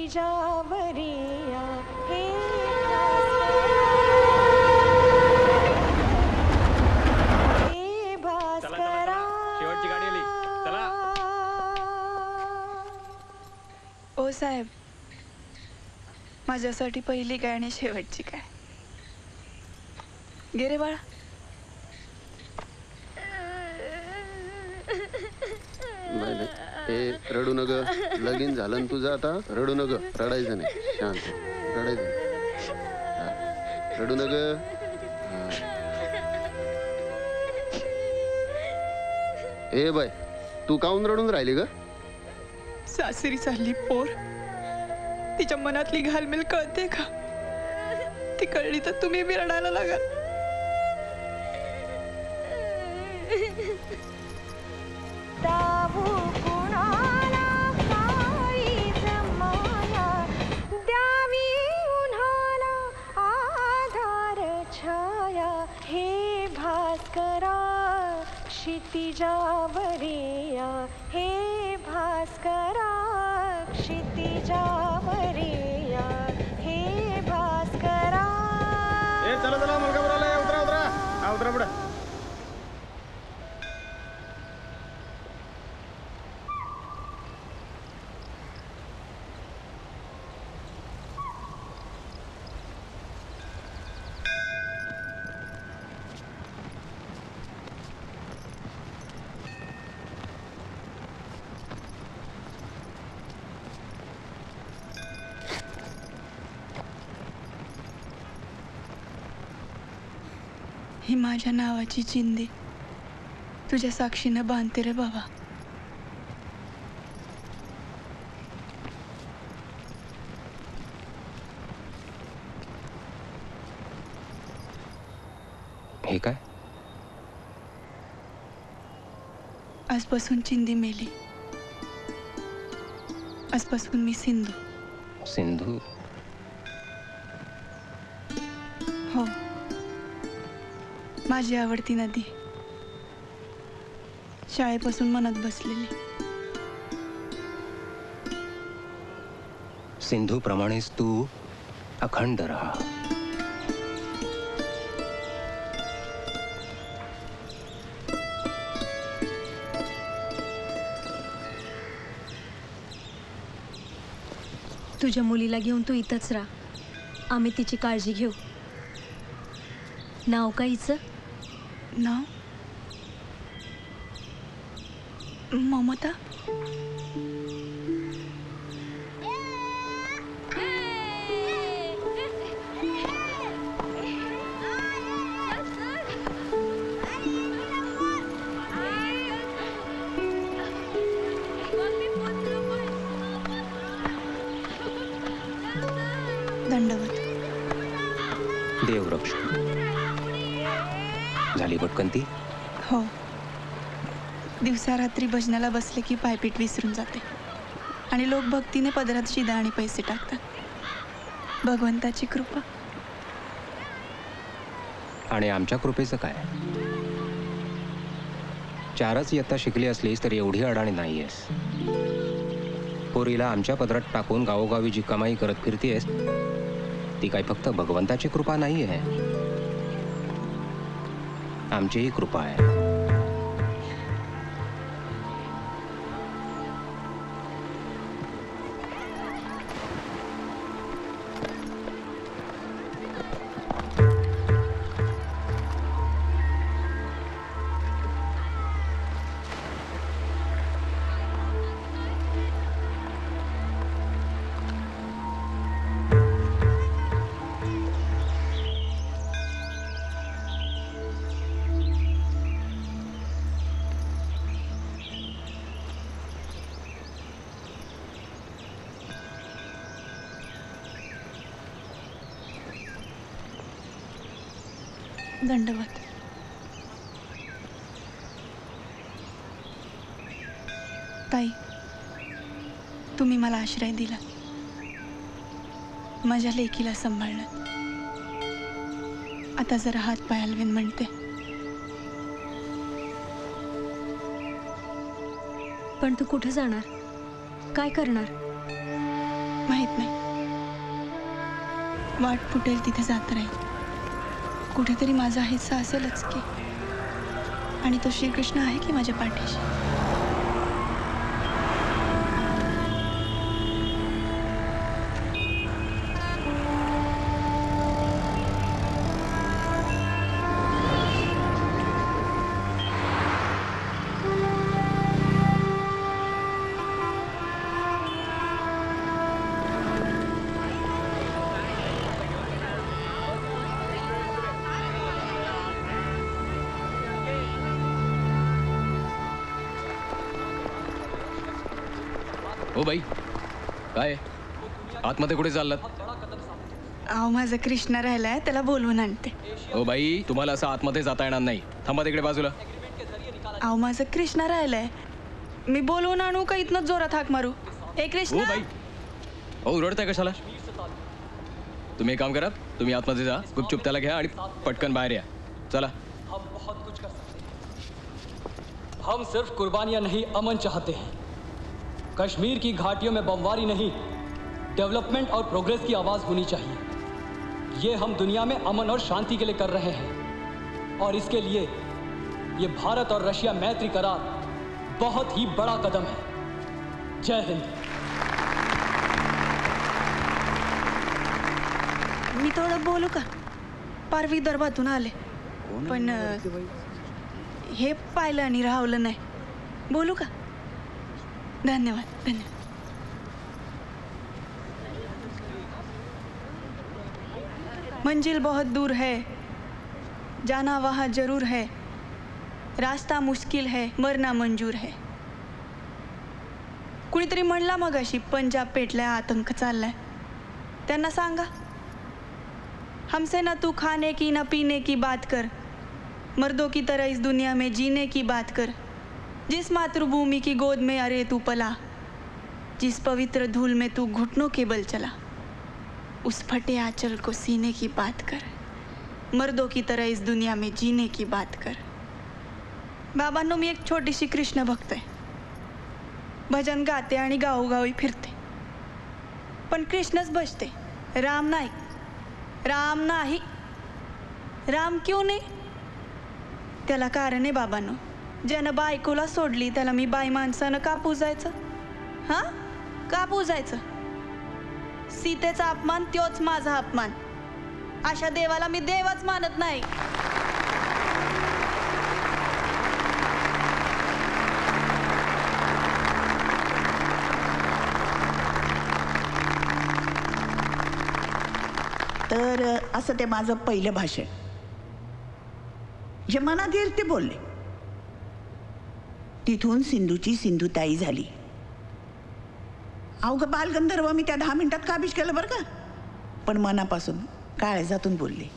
क्षितिजावरिया हे भास्करा शेवटची गाडी आली चला। ओ साहेब, माझ्यासाठी पहिली काय आणि शेवटची काय? गे रे बाळा। हे रडू नग, लगीन झालं तुझं, आता रडू नग, रडायचं नाही, शांत रडायचं नाही, रडू नग। ए बाय, तू काऊन रडून राहिली ग? सासरी चालली पोर, तिच्या मनातली घालमेल कळते का? ती कळली तर तुम्ही बी रडायला लागाल। दावू कुणाला काळीज माया, द्यावी उन्हाला आधार छाया, हे भास्करा क्षितिजावरिया हे भास्करा क्षितिजावरिया हे भास्करा। चला चला मुलगा बोलायला, उतरा उतरा, हा उतरा पुढे। ही माझ्या नावाची चिंदी तुझ्या साक्षीनं बांधते रे बाबा। हे काय? आजपासून चिंदी मेली, आजपासून मी सिंधू। सिंधू? हो, माझी आवडती नदी, शाळेपासून मनात बसलेली। सिंधू प्रमाणेच तू अखंड राहा। तुझ्या मुलीला घेऊन तू इथंच राहा, आम्ही तिची काळजी घेऊ। नाव काय हिचं? नाव ममता। दंडवत। देवरक्ष झाली भटकंती? हो, दिवसा रात्री भजनाला बसले की पायपीट विसरून जाते आणि लोक भक्तीने पदरात शिदा आणि पैसे टाकतात। भगवंताची कृपा। आणि आमच्या कृपेचं काय? 4च इयत्ता शिकली असलीस तर एवढी अडाणी नाहीयेस। पोरीला आमच्या पदरात टाकून गावोगावी जी कमाई करत फिरतीयस ती काय फक्त भगवंताची कृपा नाहीये, आमचीही कृपा आहे। दंडवत। ताई, तुम्ही मला आश्रय दिला, माझ्या लेकीला सांभाळलं। आता जरा हात पाय हलवेन म्हणते। पण तू कुठे जाणार, काय करणार? माहित नाही. वाट फुटेल तिथे जात राहील. कुठेतरी माझा हिस्सा असेलच की. आणि तो श्रीकृष्ण आहे की माझ्या पाठीशी. हो बाई, काय आतमध्ये कुठे चाललात? अहो माझा कृष्णा राहिलाय, त्याला बोलवून आणते. हो बाई, तुम्हाला असं आतमध्ये जाता येणार नाही. थांबा तिकडे बाजूला. अहो माझा कृष्णा राहिलाय, मी बोलवून आणू का इथनं जोरात हाक मारू? ए हो कृष्णा. बाई, हो रडताय कशाला? तुम्ही एक काम करा, तुम्ही आतमध्ये जा, गुपचूप त्याला घ्या आणि पटकन बाहेर या. चला. हम बहुत कुछ कर सकते हैं. हम सिर्फ कुर्बानियां नहीं, अमन चाहते हैं. कश्मीर की घाटियों में बमबारी नहीं, डेवलपमेंट और प्रोग्रेस की आवाज़ होनी चाहिए. ये हम दुनिया में अमन और शांति के लिए कर रहे हैं. और इसके लिए ये भारत और रशिया मैत्री करार बहुत ही बड़ा कदम है. जय हिंद. मी थोडं बोलू का? पार विदर्भातून आले, पण हे पाहिलं आणि राहवलं नाही. बोलू का? धन्यवाद. धन्यवाद. मंजिल बहुत दूर है, जाना वहाँ जरूर है, रास्ता मुश्किल है, मरना मंजूर है. कुणीतरी म्हणला मगाशी पंजाब पेटलाय, आतंक चाललाय. त्यांना सांगा, हमसे ना तू खाने की ना पीने की बात कर, मर्दों की तरह इस दुनिया में जीने की बात कर. जिस मातृभूमि की गोद में अरे तू पला, जिस पवित्र धूल में तू घुटनों के बल चला, उस फटे आंचल को सीने की बात कर. मर्दों की तरह इस दुनिया में जीने की बात कर. बाबांनो, मी एक छोटीशी कृष्ण भक्त आहे. भजन गाते आणि गावोगावी फिरते, पण कृष्णच भजते, राम नाही. राम नाही. राम क्यों नाही? त्याला कारण आहे बाबांनो. ज्यानं बायकोला सोडली त्याला मी बाई माणसानं का पूजायचं? हां, का पूजायचं? सीतेचा अपमान त्योच माझा अपमान. अशा देवाला मी देवच मानत नाही. तर असं ते माझं पहिलं भाषण. जे मनात येईल ते बोलले. तिथून सिंधूची सिंधुताई झाली. अवघं बालगंधर्व मी त्या 10 मिनिटात काबीज केलं बरं का. पण मनापासून, काळजातून बोलले.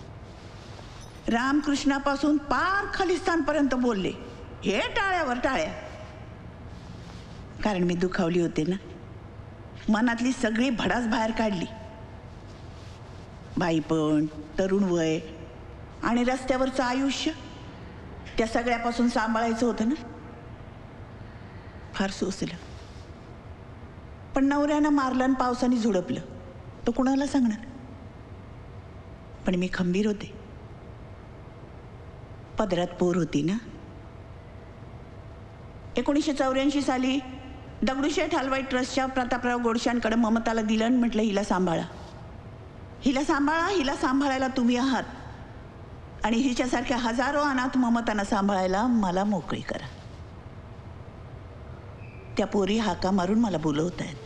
रामकृष्णापासून पार खलिस्तानपर्यंत बोलले. हे टाळ्यावर टाळ्या. कारण मी दुखावली होते ना. मनातली सगळी भडास बाहेर काढली. बाईपण, तरुण वय आणि रस्त्यावरचं आयुष्य, त्या सगळ्यापासून सांभाळायचं होतं ना. फार सोसलं. पण नवऱ्यानं मारलं आणि पावसाने झुडपलं, तो कुणाला सांगणार? पण मी खंबीर होते. पदरात पोर होती ना. 1984 साली दगडूशेठ हलवाई ट्रस्टच्या प्रतापराव गोडशांकडे ममताला दिलं आणि म्हटलं, हिला सांभाळा, हिला सांभाळा, हिला सांभाळायला तुम्ही आहात. आणि हिच्यासारख्या हजारो अनाथ ममतांना सांभाळायला मला मोकळी करा. त्या पोरी हाका मारून मला बोलवत आहेत.